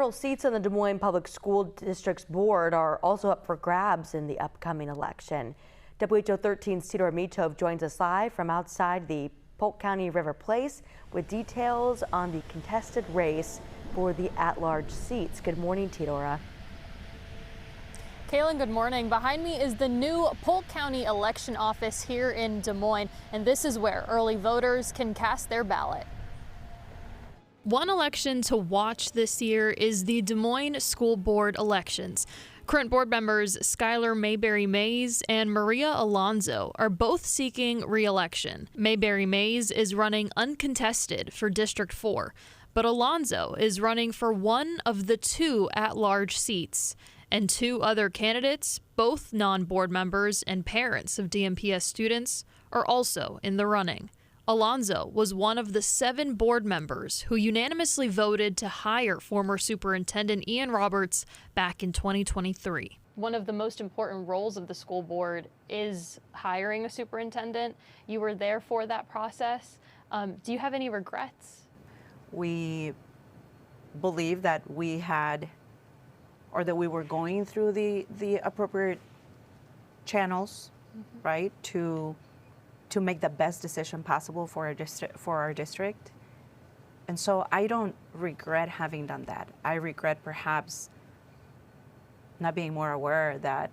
Several seats on the Des Moines Public School District's board are also up for grabs in the upcoming election. WHO 13's Tidor Mitov joins us live from outside the Polk County River Place with details on the contested race for the at-large seats. Good morning, Tidora. Kaylin, good morning. Behind me is the new Polk County Election Office here in Des Moines, and this is where early voters can cast their ballot. One election to watch this year is the Des Moines School Board elections. Current board members Skylar Mayberry Mays and Maria Alonzo are both seeking re-election. Mayberry Mays is running uncontested for District 4, but Alonzo is running for one of the two at-large seats. And two other candidates, both non-board members and parents of DMPS students, are also in the running. Alonzo was one of the 7 board members who unanimously voted to hire former Superintendent Ian Roberts back in 2023. One of the most important roles of the school board is hiring a superintendent. You were there for that process. Do you have any regrets? We believe that we had, or that we were going through the appropriate channels, right, to make the best decision possible for our district. And so I don't regret having done that. I regret perhaps not being more aware that,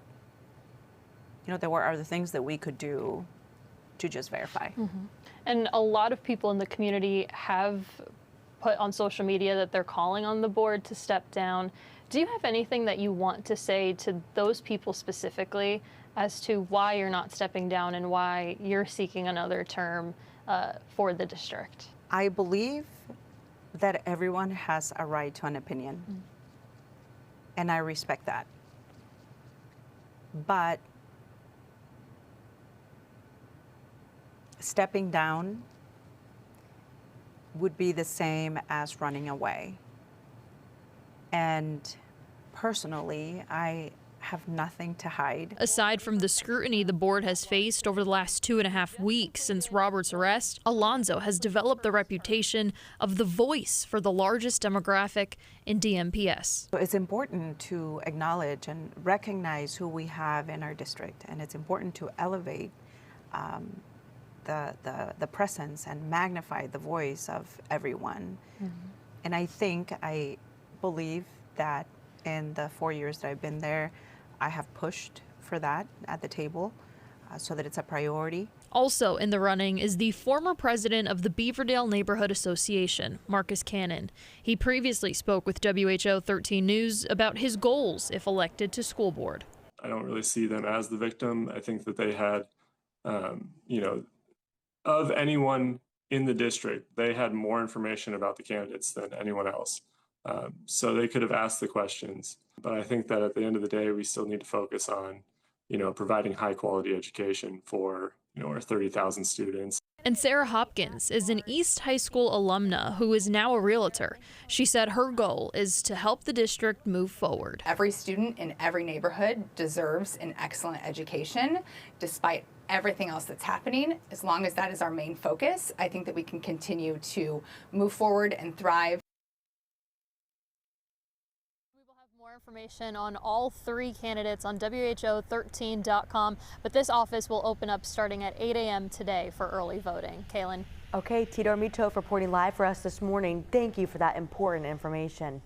there were other things that we could do to just verify. And a lot of people in the community have put on social media that they're calling on the board to step down. Do you have anything that you want to say to those people specifically as to why you're not stepping down and why you're seeking another term for the district? I believe that everyone has a right to an opinion, and I respect that. But stepping down would be the same as running away. And personally, I have nothing to hide. Aside from the scrutiny the board has faced over the last 2.5 weeks since Robert's arrest, Alonzo has developed the reputation of the voice for the largest demographic in DMPS. It's important to acknowledge and recognize who we have in our district, and it's important to elevate the presence and magnify the voice of everyone. And I believe that in the 4 years that I've been there, I have pushed for that at the table so that it's a priority. Also in the running is the former president of the Beaverdale Neighborhood Association, Marcus Cannon. He previously spoke with WHO 13 News about his goals if elected to school board. I don't really see them as the victim. I think that they had, of anyone in the district, they had more information about the candidates than anyone else. So they could have asked the questions, but I think that at the end of the day, we still need to focus on, providing high quality education for, our 30,000 students. And Sarah Hopkins is an East High School alumna who is now a realtor. She said her goal is to help the district move forward. Every student in every neighborhood deserves an excellent education, despite everything else that's happening. As long as that is our main focus, I think that we can continue to move forward and thrive. More information on all 3 candidates on WHO13.com, but this office will open up starting at 8 a.m. today for early voting. Kaylin. Okay, Tidor Mitov reporting live for us this morning. Thank you for that important information.